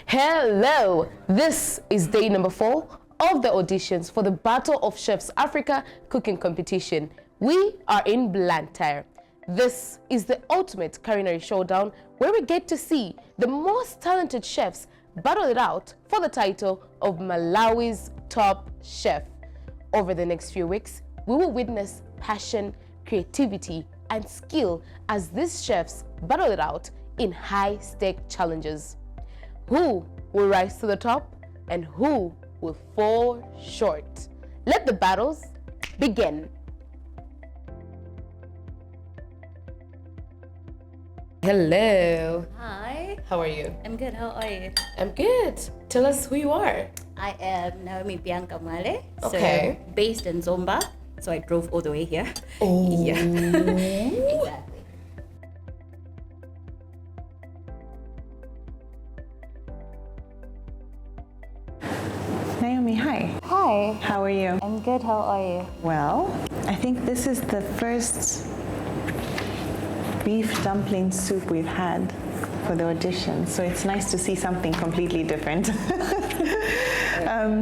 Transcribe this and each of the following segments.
Hello! This is day number 4 of the auditions for the Battle of Chefs Africa cooking competition. We are in Blantyre. This is the ultimate culinary showdown where we get to see the most talented chefs battle it out for the title of Malawi's top chef. Over the next few weeks, we will witness passion, creativity, and skill as these chefs battle it out in high-stake challenges. Who will rise to the top and who will fall short? Let the battles begin. Hello. Hi. How are you? I'm good. How are you? I'm good. Tell us who you are. I am Naomi Bianca Male. Okay. So based in Zomba. So I drove all the way here. Oh. Yeah. Exactly. Naomi, hi. Hi. How are you? I'm good. How are you? Well, I think this is the first beef dumpling soup we've had for the audition, so it's nice to see something completely different.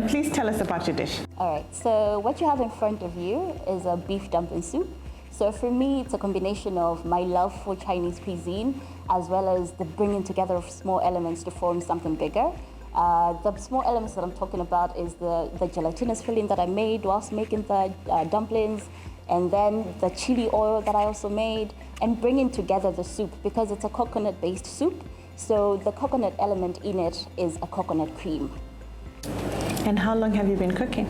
Please tell us about your dish. All right. So what you have in front of you is a beef dumpling soup. So for me, it's a combination of my love for Chinese cuisine as well as the bringing together of small elements to form something bigger. The small elements that I'm talking about is the gelatinous filling that I made whilst making the dumplings, and then the chili oil that I also made, and bringing together the soup because it's a coconut-based soup. So the coconut element in it is a coconut cream. And how long have you been cooking?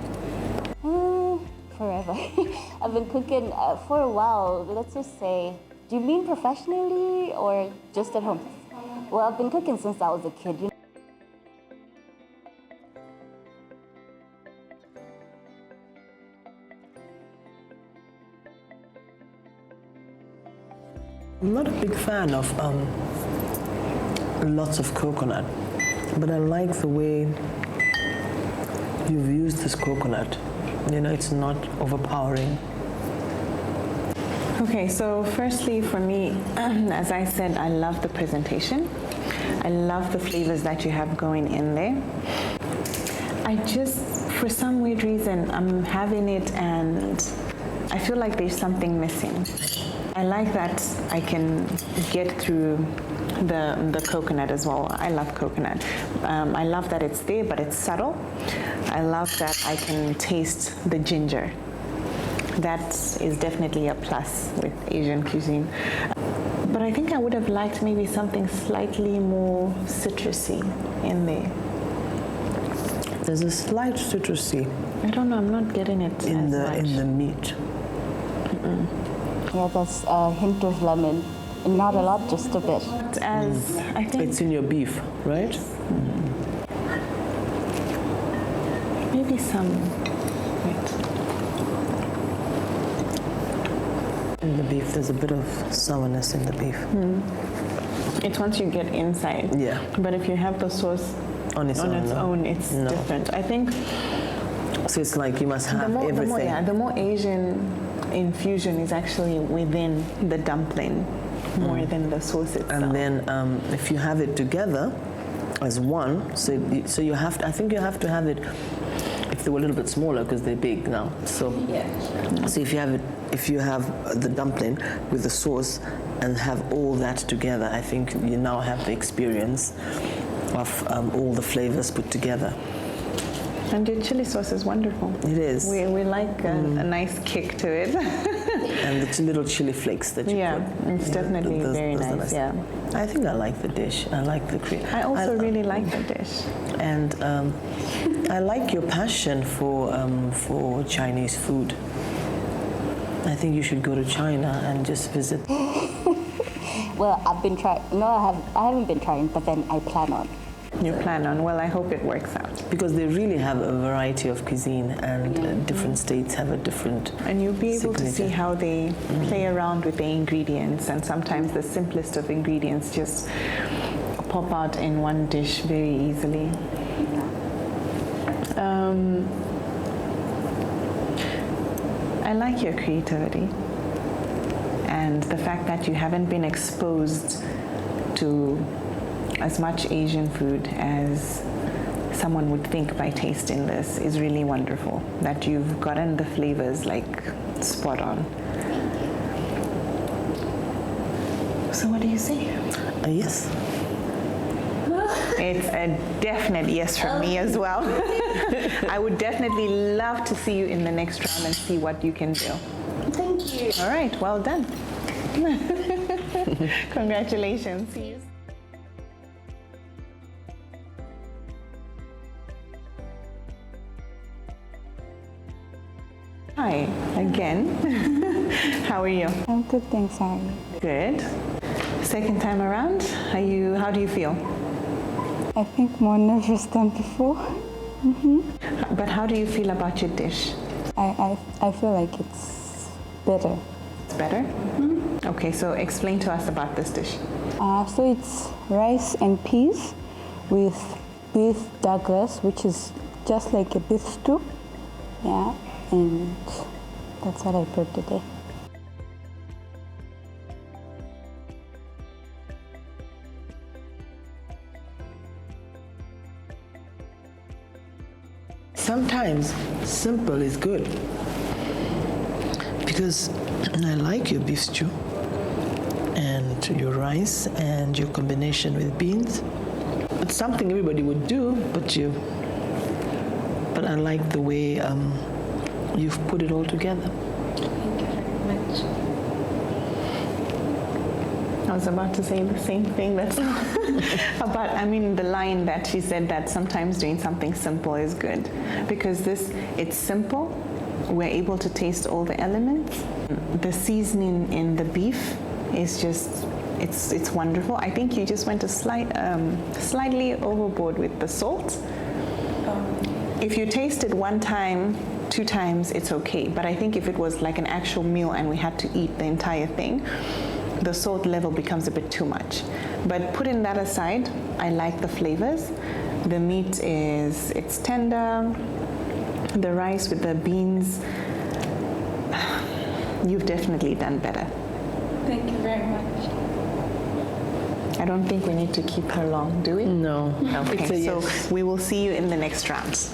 Forever. I've been cooking for a while. Let's just say, do you mean professionally or just at home? Well, I've been cooking since I was a kid. You know? I'm not a big fan of lots of coconut, but I like the way you've used this coconut. You know, it's not overpowering. Okay, so firstly for me, as I said, I love the presentation. I love the flavors that you have going in there. I just, for some weird reason, I'm having it and I feel like there's something missing. I like that I can get through the coconut as well. I love coconut. I love that it's there, but it's subtle. I love that I can taste the ginger. That is definitely a plus with Asian cuisine. But I think I would have liked maybe something slightly more citrusy in there. There's a slight citrusy I don't know, I'm not getting it in as much. the meat. Yeah, there's a hint of lemon. Not a lot, just a bit. As I think It's in your beef, right? maybe some. Wait. In the beef, there's a bit of sourness in the beef. It's once you get inside. Yeah. But if you have the sauce On its own, it's No. different. I think So it's like you must have everything. the more Asian infusion is actually within the dumpling more than the sauce itself. And then if you have it together as one, so you have to, I think you have to have it if they were a little bit smaller because they're big now. So so if you have the dumpling with the sauce and have all that together, I think you now have the experience of all the flavors put together. And your chili sauce is wonderful. It is. We like a nice kick to it. And the little chili flakes that you Yeah, put. it's definitely very those are nice, yeah. I think I like the dish. I like the cream. I also really like the dish. And I like your passion for Chinese food. I think you should go to China and just visit. Well, I've been trying. No, I haven't been trying, but then I plan on. You plan on, well, I hope it works out. Because they really have a variety of cuisine, and different states have a different. And you'll be able to see signature. how they play around with the ingredients, and sometimes the simplest of ingredients just pop out in one dish very easily. I like your creativity and the fact that you haven't been exposed to as much Asian food as someone would think by tasting this is really wonderful. That you've gotten the flavors like spot on. So what do you say? Yes. It's a definite yes from me as well. I would definitely love to see you in the next round and see what you can do. Thank you. All right, well done. Congratulations. See you. Hi, again. How are you? I'm good, thanks, how are you? Good. Second time around, how do you feel? I think more nervous than before. But how do you feel about your dish? I feel like it's better. It's better? Okay, so explain to us about this dish. So it's rice and peas with beef Douglas, which is just like a beef stew. Yeah, and that's what I prepared today. Sometimes simple is good because I like your beef stew and your rice and your combination with beans. It's something everybody would do, but I like the way you've put it all together. Thank you very much. I was about to say the same thing. That's about, the line that she said that sometimes doing something simple is good. Because it's simple, we're able to taste all the elements. The seasoning in the beef is just, it's wonderful. I think you just went slightly overboard with the salt. If you taste it one time, 2 times, it's okay. But I think if it was like an actual meal and we had to eat the entire thing, the salt level becomes a bit too much. But putting that aside, I like the flavors. The meat it's tender. The rice with the beans, you've definitely done better. Thank you very much. I don't think we need to keep her long, do we? No. Okay, It's a so yes. we will see you in the next round.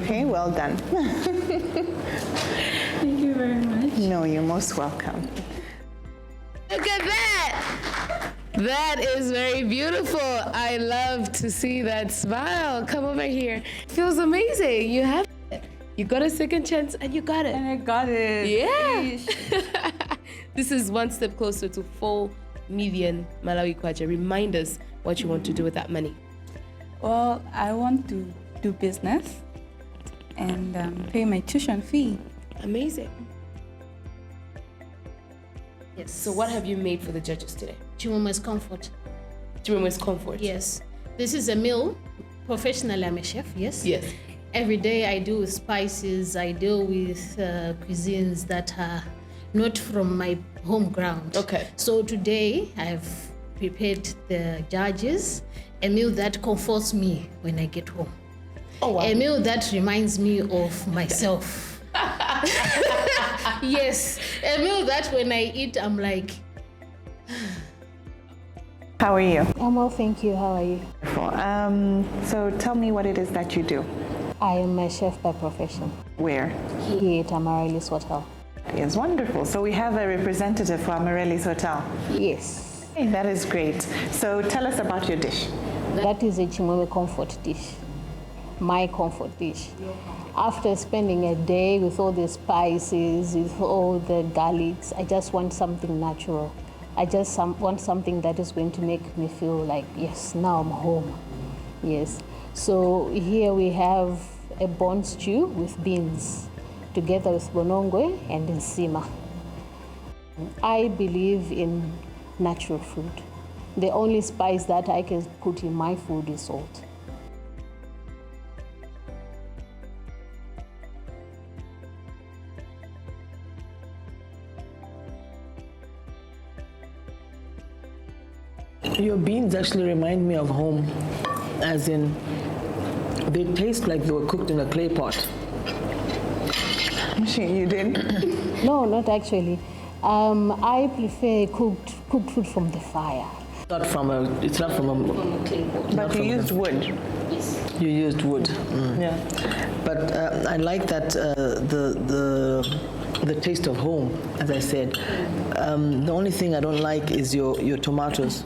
Okay, well done. Thank you very much. No, you're most welcome. Look at that! That is very beautiful. I love to see that smile. Come over here. Feels amazing. You have it. You got a second chance and you got it. And I got it. Yeah. This is one step closer to 4 million Malawi kwacha. Remind us what you want to do with that money. Well, I want to do business and pay my tuition fee. Amazing. Yes. So what have you made for the judges today? Chimuma's comfort. Chimuma's comfort. Yes. This is a meal. Professionally, I'm a chef, yes? Yes. Every day I deal with spices, I deal with cuisines that are not from my home ground. Okay. So today I've prepared the judges a meal that comforts me when I get home. Oh, wow. A meal that reminds me of myself. Yes, a meal that when I eat, I'm like, How are you? I'm well, thank you. How are you? So tell me what it is that you do. I am a chef by profession Where? here at Amaryllis Hotel. It's wonderful. So we have a representative for Amaryllis Hotel. Yes. Hey, that is great. So tell us about your dish. That is a Chimweme comfort dish. My comfort dish. After spending a day with all the spices, with all the garlics, I just want something natural. I just want something that is going to make me feel like, yes, now I'm home. Yes. So here we have a bone stew with beans, together with bonongwe and nsima. I believe in natural food. The only spice that I can put in my food is salt. Your beans actually remind me of home, as in they taste like they were cooked in a clay pot. You did? No, not actually. I prefer cooked food from the fire. Not from a. It's not from a. But you used wood. You used wood. Mm. Yeah. But I like that the taste of home, as I said. The only thing I don't like is your tomatoes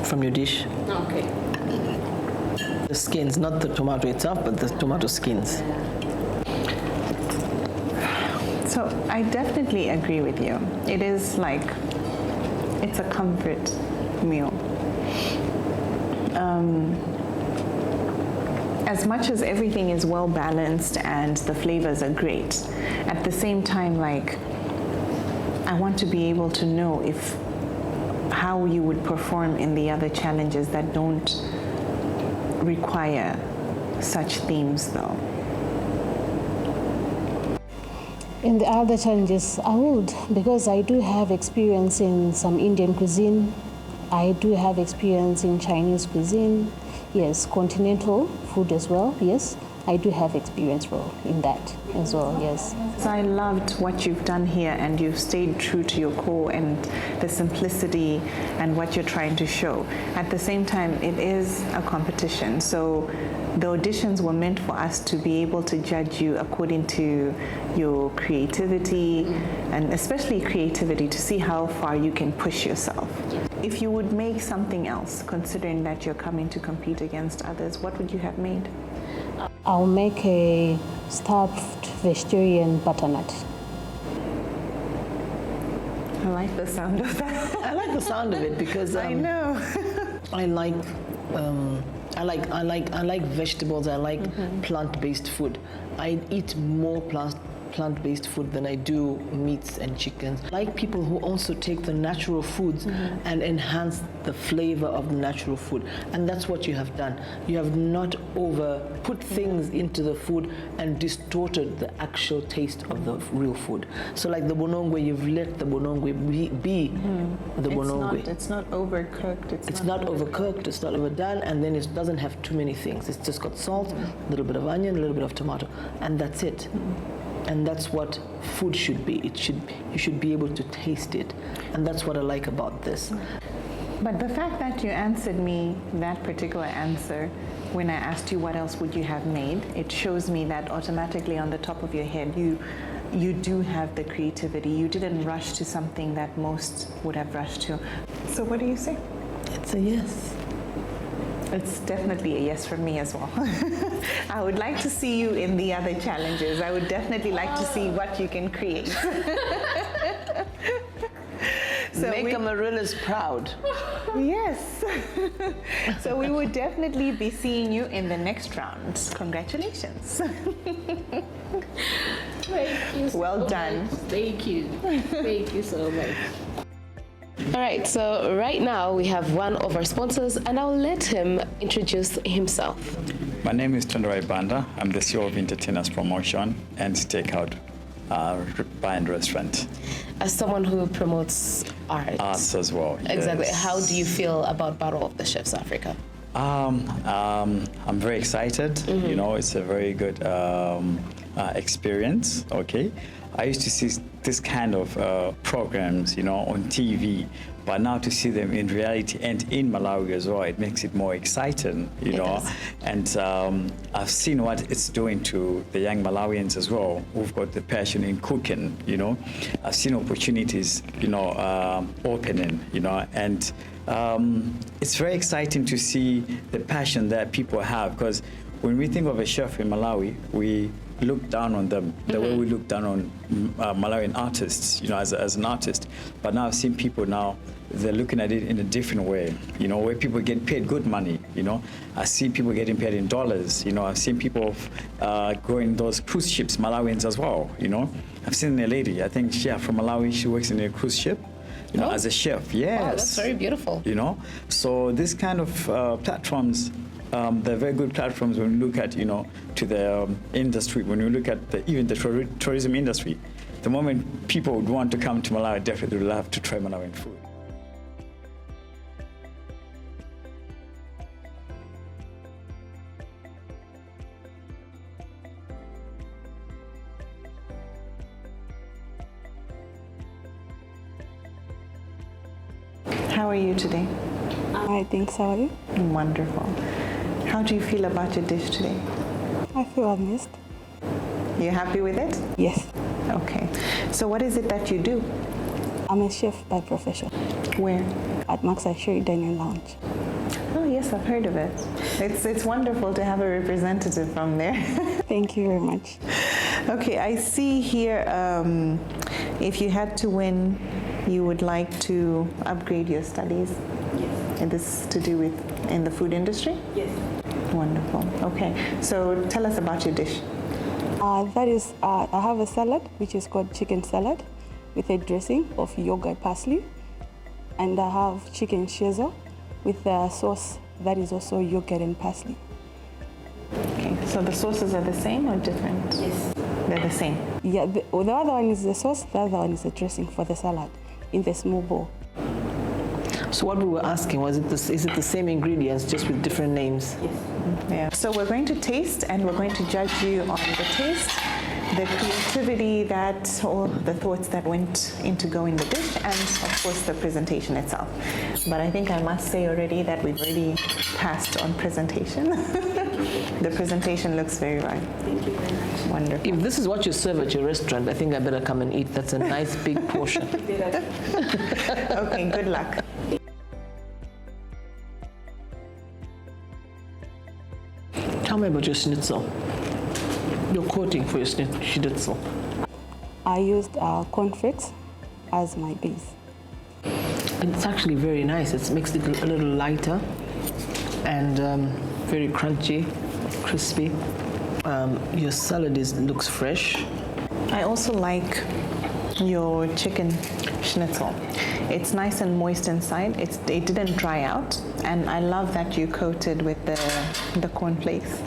from your dish. Okay. The skins, not the tomato itself, but the tomato skins. So I definitely agree with you. It is like, it's a comfort meal. As much as everything is well balanced and the flavors are great, at the same time, like, I want to be able to know how you would perform in the other challenges that don't require such themes, though. In the other challenges, I would, because I do have experience in some Indian cuisine. I do have experience in Chinese cuisine. Yes, continental food as well. Yes, I do have experience in that as well. Yes. So I loved what you've done here, and you've stayed true to your core and the simplicity and what you're trying to show. At the same time, it is a competition. So the auditions were meant for us to be able to judge you according to your creativity, and especially creativity, to see how far you can push yourself. If you would make something else, considering that you're coming to compete against others, what would you have made? I'll make a stuffed vegetarian butternut. I like the sound of that. I like the sound of it because I know. I like vegetables. I like plant-based food. I eat more plant-based food than I do meats and chickens. I like people who also take the natural foods and enhance the flavor of the natural food. And that's what you have done. You have not put things into the food and distorted the actual taste of the real food. So like the bonongwe, you've let the bonongwe be the bonongwe. It's not overcooked. It's not overcooked, it's not overdone, and then it doesn't have too many things. It's just got salt, a little bit of onion, a little bit of tomato, and that's it. And that's what food should be. You should be able to taste it. And that's what I like about this. But the fact that you answered me that particular answer when I asked you what else would you have made, it shows me that automatically on the top of your head, you do have the creativity. You didn't rush to something that most would have rushed to. So what do you say? It's a yes. It's definitely a yes from me as well. I would like to see you in the other challenges. I would definitely like to see what you can create. So make Amaryllis proud. Yes. So we would definitely be seeing you in the next round. Congratulations. Thank you so Well done. much. Thank you. Thank you so much. All right, so right now we have one of our sponsors, and I'll let him introduce himself. My name is Tondorai Banda. I'm the CEO of Entertainers Promotion and Steakout Bar and Restaurant. As someone who promotes art. Arts as well. Exactly. Yes. How do you feel about Battle of the Chefs Africa? I'm very excited. You know, it's a very good experience. Okay. I used to see this kind of programs, you know, on TV, but now to see them in reality and in Malawi as well, it makes it more exciting, you know. And I've seen what it's doing to the young Malawians as well, who've got the passion in cooking, you know. I've seen opportunities, you know, opening, you know, and it's very exciting to see the passion that people have, because when we think of a chef in Malawi, we look down on them the way we look down on Malawian artists, you know, as an artist. But now I've seen people now, they're looking at it in a different way, you know, where people get paid good money, you know. I see people getting paid in dollars, you know. I've seen people going those cruise ships, Malawians as well, you know. I've seen a lady, I think she from Malawi, she works in a cruise ship, you know, as a chef. Yes. Wow, that's very beautiful. You know, so this kind of platforms, they're very good platforms when we look at, you know, to the industry, when we look at even the tourism industry. The moment people would want to come to Malawi, definitely would love to try Malawian food. How are you today? I think so. Are you? Wonderful. How do you feel about your dish today? I feel amused. You happy with it? Yes. Okay. So what is it that you do? I'm a chef by profession Where? at Maxashiri Dining Lounge. Oh yes, I've heard of it. It's wonderful to have a representative from there. Thank you very much. Okay, I see here if you had to win, you would like to upgrade your studies. Yes. And this to do with in the food industry? Yes. Wonderful. Okay, so tell us about your dish. That is, I have a salad which is called chicken salad with a dressing of yogurt parsley, and I have chicken shizo with a sauce that is also yogurt and parsley. Okay, so the sauces are the same or different? Yes. They're the same. Yeah, the other one is the sauce, the other one is the dressing for the salad in the small bowl. So what we were asking was, is it the same ingredients just with different names? Yes. Yeah. So we're going to taste and we're going to judge you on the taste, the creativity that, or the thoughts that went into going the dish, and of course the presentation itself. But I think I must say already that we've already passed on presentation. The presentation looks very right. Thank you very much. Wonderful. If this is what you serve at your restaurant, I think I better come and eat. That's a nice big portion. Okay, good luck. Tell me about your schnitzel. Your coating for your schnitzel. I used cornflakes as my base. It's actually very nice. It makes it a little lighter and very crunchy, crispy. Your salad looks fresh. I also like your chicken schnitzel. It's nice and moist inside. It didn't dry out, and I love that you coated with the cornflakes.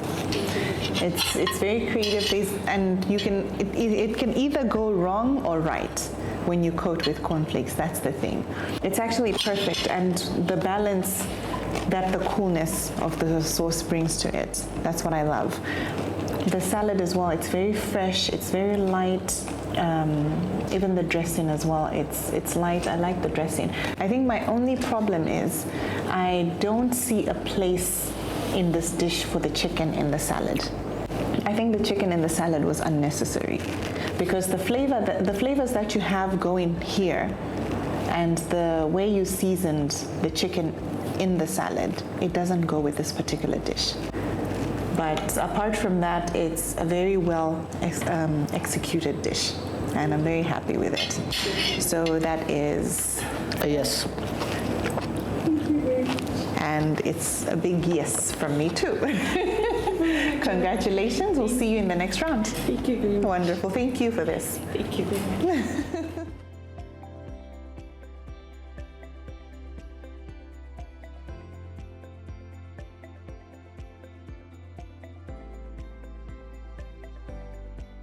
It's very creative, and it can either go wrong or right when you coat with cornflakes. That's the thing. It's actually perfect, and the balance that the coolness of the sauce brings to it. That's what I love. The salad as well, it's very fresh, it's very light. Even the dressing as well, it's light. I like the dressing. I think my only problem is I don't see a place in this dish for the chicken in the salad. I think the chicken in the salad was unnecessary because the flavors that you have going here and the way you seasoned the chicken in the salad, it doesn't go with this particular dish. But apart from that, it's a very well executed dish, and I'm very happy with it. So that is a yes. And it's a big yes from me too. Congratulations, we'll see you in the next round. Thank you very much. Wonderful, thank you for this. Thank you very much.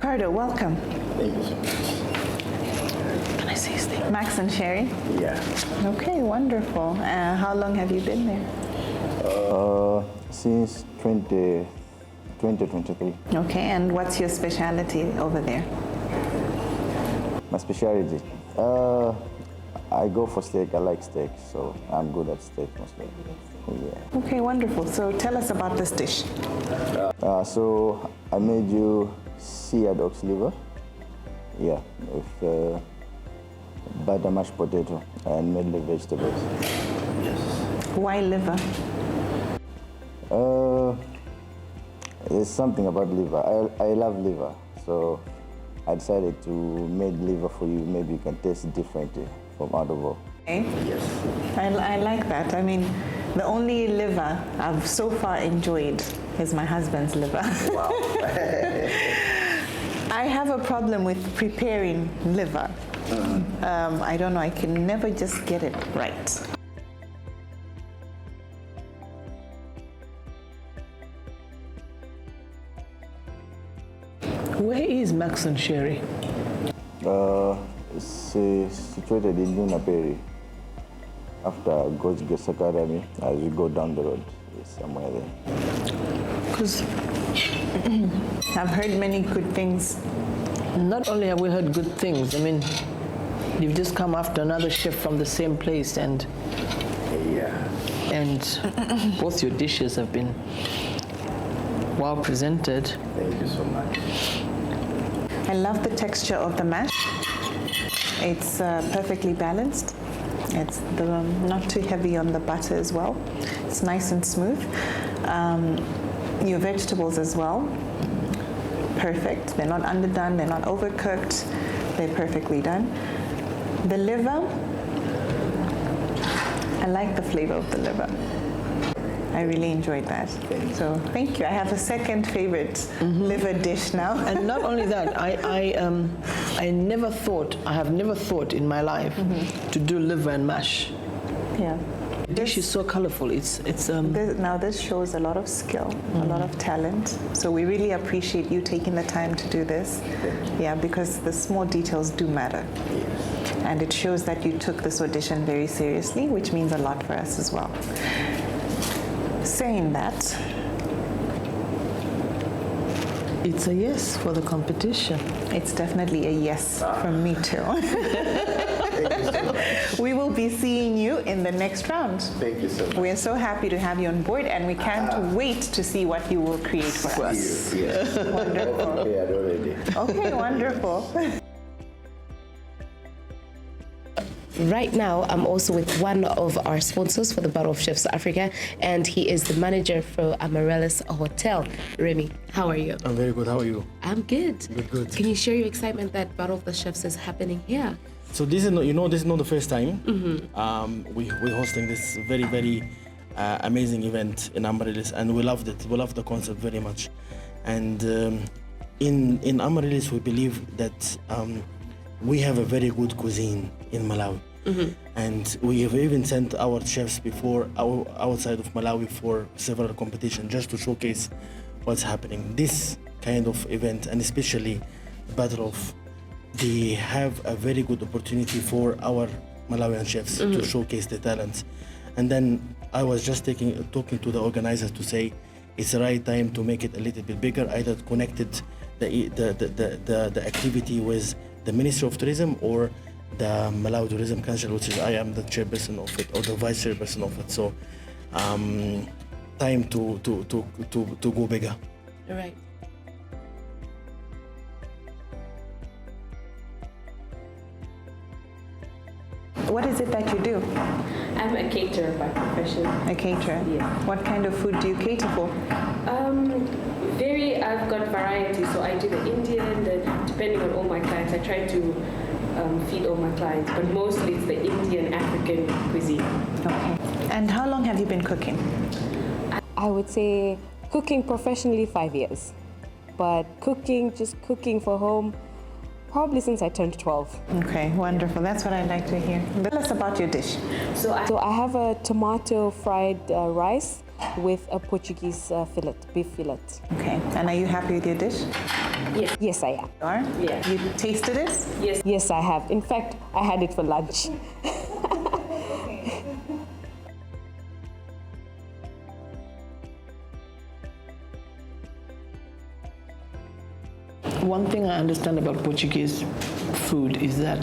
Pardo, welcome. Thank you so much. Can I say his name? Max and Sherry? Yeah. Okay, wonderful. How long have you been there? Since 2023. Okay, and what's your specialty over there? My specialty? I go for steak. I like steak, so I'm good at steak mostly. Yeah. Okay, wonderful. So tell us about this dish. So I made you seared ox liver. Yeah, with butter mashed potato and medley vegetables. Why liver? There's something about liver. I love liver, so I decided to make liver for you. Maybe you can taste it differently from out of all. Okay. Yes. I like that. I mean, the only liver I've so far enjoyed is my husband's liver. Wow. I have a problem with preparing liver. I don't know, I can never just get it right. Where is Max and Sherry? It's situated in Lunaperi. After God's Grace Academy, as you go down the road, it's somewhere there. Because I've heard many good things. not only have we heard good things, I mean, you've just come after another chef from the same place, and Yeah. And both your dishes have been well presented. Thank you so much. I love the texture of the mash. It's perfectly balanced. It's not too heavy on the butter as well. It's nice and smooth. Your vegetables as well, perfect. They're not underdone, they're not overcooked. They're perfectly done. The liver, I like the flavor of the liver. I really enjoyed that. So thank you. I have a second favorite liver dish now. And not only that, I have never thought in my life to do liver and mash. Yeah. The dish is so colorful. Now this shows a lot of skill, a lot of talent. So we really appreciate you taking the time to do this. Yeah, because the small details do matter. And it shows that you took this audition very seriously, which means a lot for us as well. Saying that, it's a yes for the competition. it's definitely a yes from me too. We will be seeing you in the next round. Thank you so much. We're so happy to have you on board, and we can't wait to see what you will create for us. Yes. Wonderful. Prepared already. Okay, wonderful. Right now, I'm also with one of our sponsors for the Battle of Chefs Africa, and he is the manager for Amaryllis Hotel. Remy, how are you? I'm very good. How are you? I'm good. Good. Can you share your excitement that Battle of the Chefs is happening here? So this is not the first time. We're hosting this very amazing event in Amaryllis, and we loved it. We love the concept very much. And in Amaryllis, we believe that we have a very good cuisine in Malawi. And we have even sent our chefs before outside of Malawi for several competitions just to showcase what's happening. This kind of event, and especially Battle of, they have a very good opportunity for our Malawian chefs to showcase their talents. And then I was just talking to the organizers to say it's the right time to make it a little bit bigger. Either connected the activity with the Ministry of Tourism or the Malawi Tourism Council, which is I am the chairperson of it, or the vice chairperson of it. So, time to go bigger. All right. What is it that you do? I'm a caterer by profession. A caterer? Yeah. What kind of food do you cater for? I've got variety, so I do the Indian, depending on all my clients, I try to feed all my clients, but mostly it's the Indian African cuisine. Okay. And how long have you been cooking? I would say cooking professionally 5 years, but just cooking for home, probably since I turned 12. Okay, wonderful. That's what I'd like to hear. Tell us about your dish. So I have a tomato fried rice with a Portuguese beef fillet. Okay, and are you happy with your dish? Yes. Yes, I am. You are? Yeah. You tasted it? Yes. Yes, I have. In fact, I had it for lunch. One thing I understand about Portuguese food is that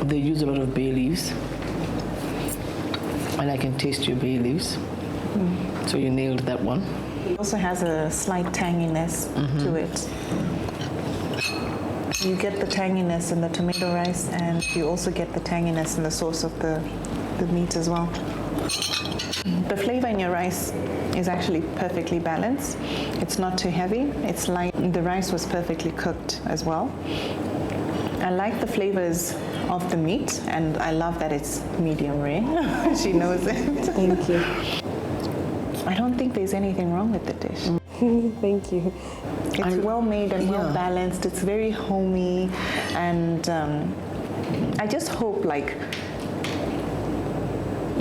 they use a lot of bay leaves, and I can taste your bay leaves. So you nailed that one. It also has a slight tanginess to it. You get the tanginess in the tomato rice, and you also get the tanginess in the sauce of the meat as well. The flavor in your rice is actually perfectly balanced. It's not too heavy, it's light. The rice was perfectly cooked as well. I like the flavors of the meat, and I love that it's medium rare. She knows it. Thank you. I don't think there's anything wrong with the dish. Thank you. It's well made and well balanced. It's very homey, and I just hope, like,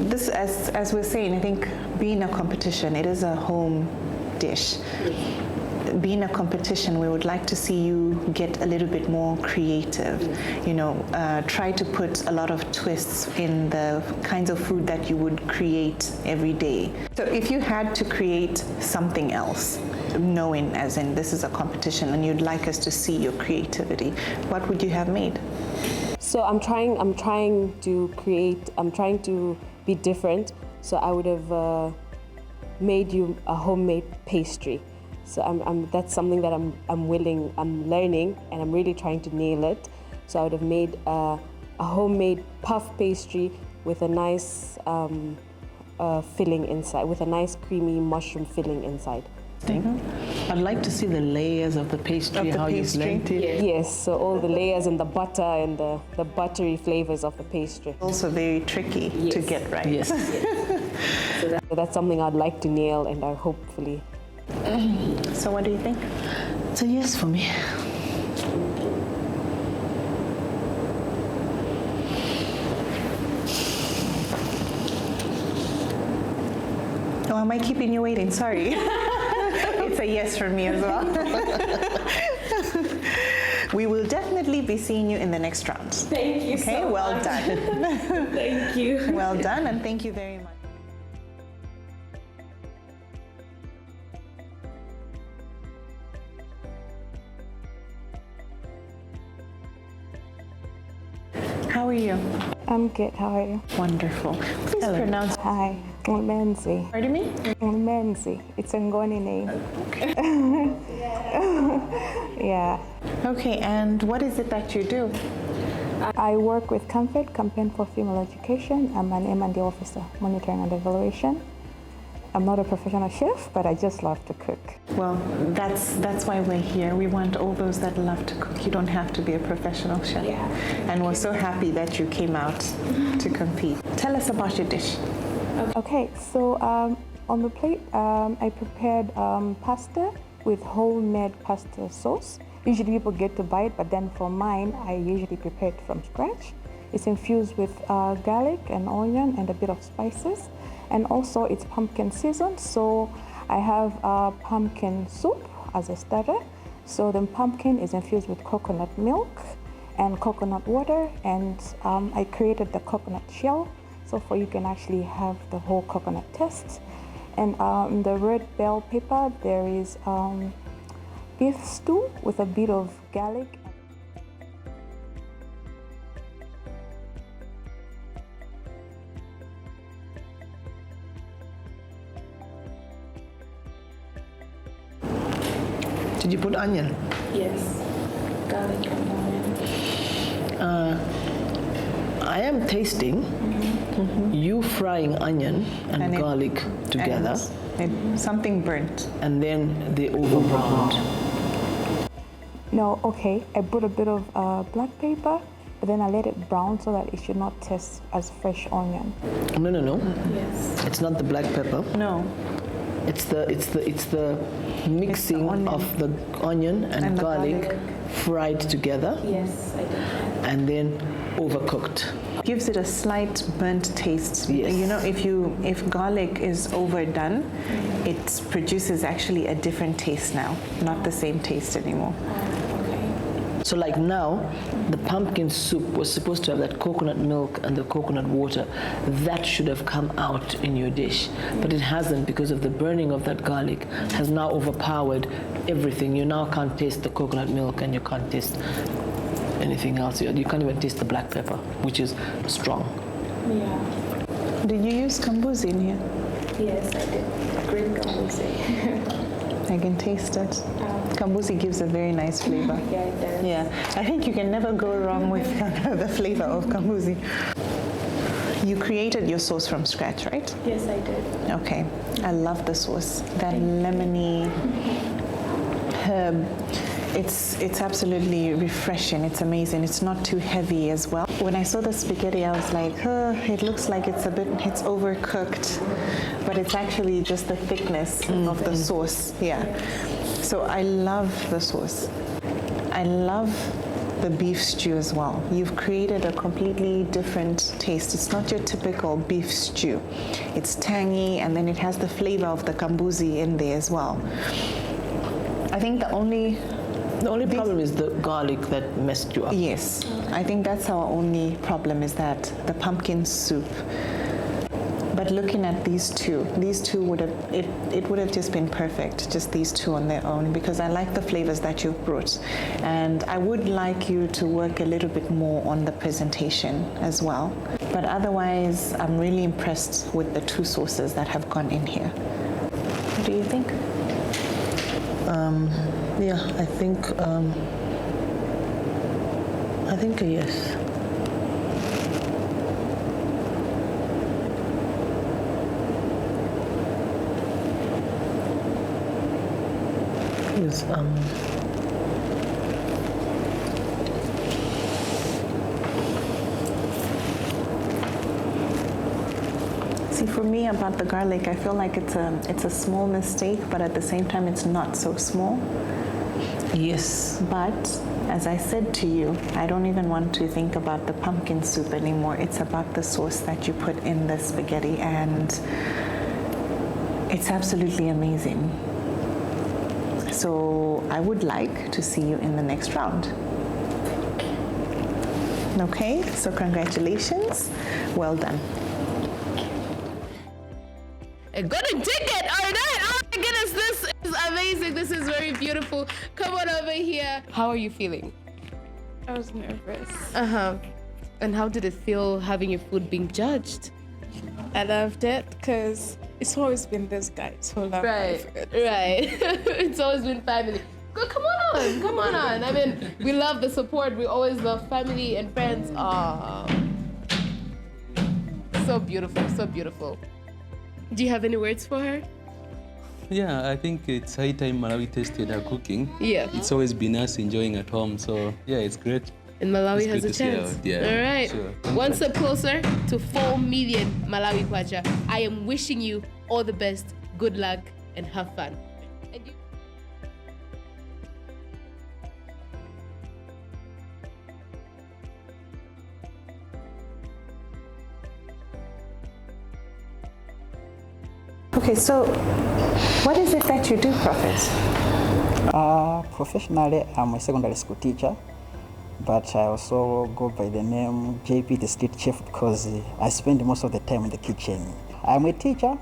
this, as we're saying, I think being a competition, it is a home dish. Being a competition, we would like to see you get a little bit more creative, try to put a lot of twists in the kinds of food that you would create every day. So if you had to create something else, knowing as in this is a competition and you'd like us to see your creativity, what would you have made? So I'm trying to be different. So I would have made you a homemade pastry. So that's something that I'm learning, and I'm really trying to nail it. So I would have made a homemade puff pastry with a nice filling inside, with a nice creamy mushroom filling inside. I'd like to see the layers of the pastry, how you blend it. Yes, so all the layers and the butter and the buttery flavors of the pastry. Also very tricky to get right. Yes. So that's something I'd like to nail, and I hopefully. So what do you think? It's a yes for me. Oh, am I keeping you waiting? Sorry. It's a yes for me as well. We will definitely be seeing you in the next round. Thank you okay, so well much. done. Thank you. Well done, and thank you very much. How are you? I'm good. How are you? Wonderful. Please pronounce. Hi, Ngulmenzi. Pardon me? Ngulmenzi. It's a Ngoni name. Okay. Yeah. Okay, and what is it that you do? I work with CAMFED, Campaign for Female Education. I'm an M&D officer, monitoring and evaluation. I'm not a professional chef, but I just love to cook. Well, that's why we're here. We want all those that love to cook. You don't have to be a professional chef. Yeah. And we're so happy that you came out to compete. Tell us about your dish. Okay, so on the plate, I prepared pasta with homemade pasta sauce. Usually people get to buy it, but then for mine, I usually prepare it from scratch. It's infused with garlic and onion and a bit of spices. And also it's pumpkin season, so I have pumpkin soup as a starter. So the pumpkin is infused with coconut milk and coconut water, and I created the coconut shell, so for you can actually have the whole coconut taste. And the red bell pepper, there is beef stew with a bit of garlic. Did you put onion? Yes, garlic and onion. I am tasting you frying onion and garlic together. And something burnt. And then they overbrowned. No, okay, I put a bit of black pepper, but then I let it brown so that it should not taste as fresh onion. No. Yes. It's not the black pepper. No. It's the mixing of the onion and garlic fried together. Yes, I did. And then overcooked. Gives it a slight burnt taste. Yes. You know, if garlic is overdone, it produces actually a different taste now, not the same taste anymore. So like now, the pumpkin soup was supposed to have that coconut milk and the coconut water. That should have come out in your dish, but it hasn't because of the burning of that garlic has now overpowered everything. You now can't taste the coconut milk and you can't taste anything else. You can't even taste the black pepper, which is strong. Yeah. Did you use kambuzi in here? Yes, I did. Green kambuzi. I can taste it. Kambuzi gives a very nice flavor. Yeah, it does. Yeah, I think you can never go wrong with the flavor of kambuzi. You created your sauce from scratch, right? Yes, I did. Okay, I love the sauce. That lemony herb. It's absolutely refreshing. It's amazing. It's not too heavy as well. When I saw the spaghetti, I was like, it looks like it's overcooked, but it's actually just the thickness of the sauce. Yeah. So I love the sauce. I love the beef stew as well. You've created a completely different taste. It's not your typical beef stew. It's tangy, and then it has the flavor of the kambuzi in there as well. I think the only problem is the garlic that messed you up. Yes, I think that's our only problem, is that the pumpkin soup But looking at these two would have, it would have just been perfect, just these two on their own, because I like the flavors that you've brought. And I would like you to work a little bit more on the presentation as well. But otherwise, I'm really impressed with the two sauces that have gone in here. What do you think? Yeah, I think a yes. Yes, See, for me about the garlic, I feel like it's a small mistake, but at the same time, it's not so small. Yes. But as I said to you, I don't even want to think about the pumpkin soup anymore. It's about the sauce that you put in the spaghetti, and it's absolutely amazing. So I would like to see you in the next round. Okay, so congratulations. Well done. A golden ticket! All right! Oh my goodness, this is amazing. This is very beautiful. Come on over here. How are you feeling? I was nervous. And how did it feel having your food being judged? I loved it because it's always been this guys who love my food. Right. It's always been family. Come on. I mean, we love the support. We always love family and friends. So beautiful, so beautiful. Do you have any words for her? Yeah, I think it's high time Malawi tasted her cooking. Yeah. It's always been us enjoying at home, so yeah, it's great. And Malawi It's has a good to see chance. her. Yeah, all right. sure. One step closer to 4 million Malawi kwacha. I am wishing you all the best, good luck, and have fun. And you- Okay, so what is it that you do, Prophet? Professionally, I'm a secondary school teacher, but I also go by the name JP, the street chef, because I spend most of the time in the kitchen. I'm a teacher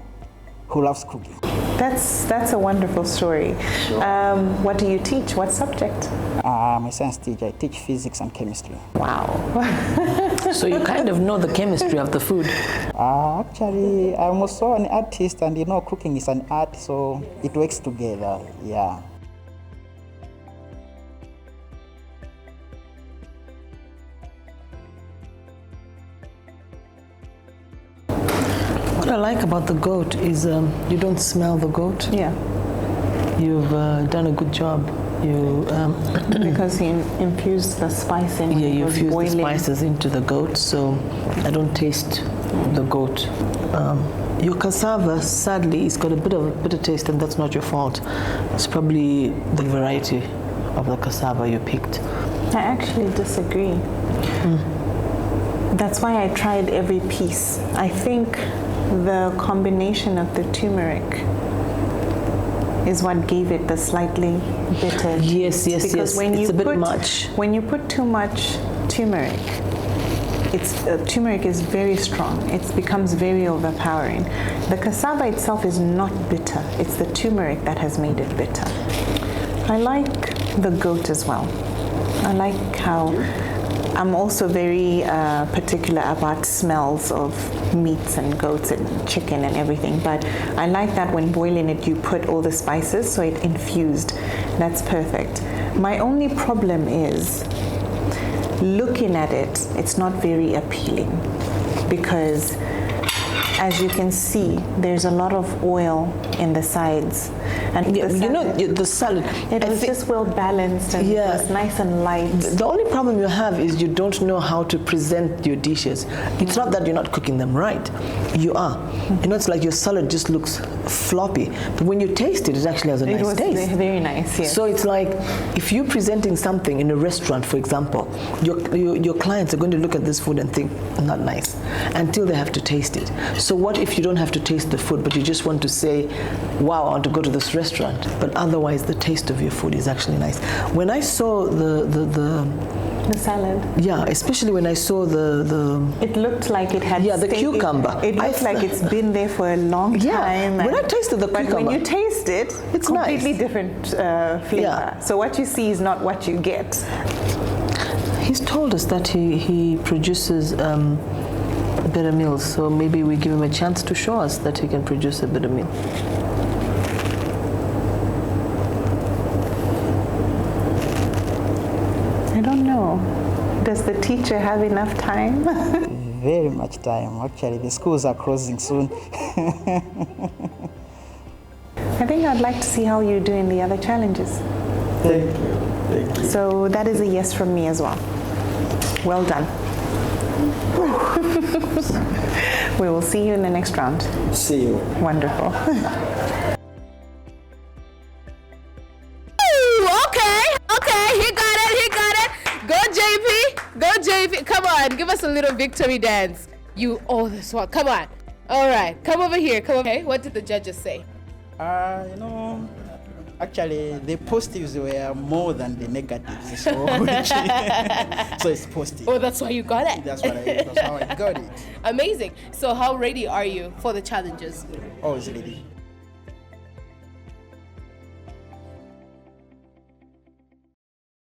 who loves cooking. That's a wonderful story. Sure. What do you teach? What subject? I'm a science teacher. I teach physics and chemistry. Wow. So you kind of know the chemistry of the food. Actually, I'm also an artist, and you know, cooking is an art, so it works together. Yeah. What I like about the goat is you don't smell the goat. Yeah. You've done a good job. You because he infused the spice in. Yeah, you infused boiling. the spices into the goat, so I don't taste the goat. Your cassava, sadly, it's got a bit of a bitter taste, and that's not your fault. It's probably the variety of the cassava you picked. I actually disagree. That's why I tried every piece. I think the combination of the turmeric is what gave it the slightly bitter taste. Yes. Because when it's you a bit much. When you put too much turmeric, turmeric is very strong. It becomes very overpowering. The cassava itself is not bitter. It's the turmeric that has made it bitter. I like the goat as well. I like how I'm also very particular about smells of meats and goats and chicken and everything, but I like that when boiling it you put all the spices so it infused. That's perfect. My only problem is looking at it, it's not very appealing because as you can see, there's a lot of oil in the sides. And yeah, the salad. It was just well balanced and it was nice and light. The only problem you have is you don't know how to present your dishes. It's not that you're not cooking them right. You are. You know, it's like your salad just looks floppy. But when you taste it, it actually has a nice taste. It was very nice, yes. So it's like if you're presenting something in a restaurant, for example, your clients are going to look at this food and think, not nice, until they have to taste it. So what if you don't have to taste the food, but you just want to say, wow, I want to go to this restaurant, but otherwise the taste of your food is actually nice. When I saw the The salad. Yeah, especially when I saw the It looked like it had. the cucumber. It looked like it's been there for a long time. When I tasted the cucumber, but when you taste it, it's completely nice. different flavor. Yeah. So what you see is not what you get. He's told us that he produces better meals, so maybe we give him a chance to show us that he can produce a better meal. I don't know. Does the teacher have enough time? Very much time. Actually, the schools are closing soon. I think I'd like to see how you do in the other challenges. Thank you. Thank you. So that is a yes from me as well. Well done. We will see you in the next round. See you. Wonderful. Go JP, come on, give us a little victory dance. You owe this one, come on. All right, come over here, come over. Okay, what did the judges say? Actually, the positives were more than the negatives, so, so it's positive. Oh, that's why you got it. That's how I got it. Amazing. So how ready are you for the challenges? Always ready.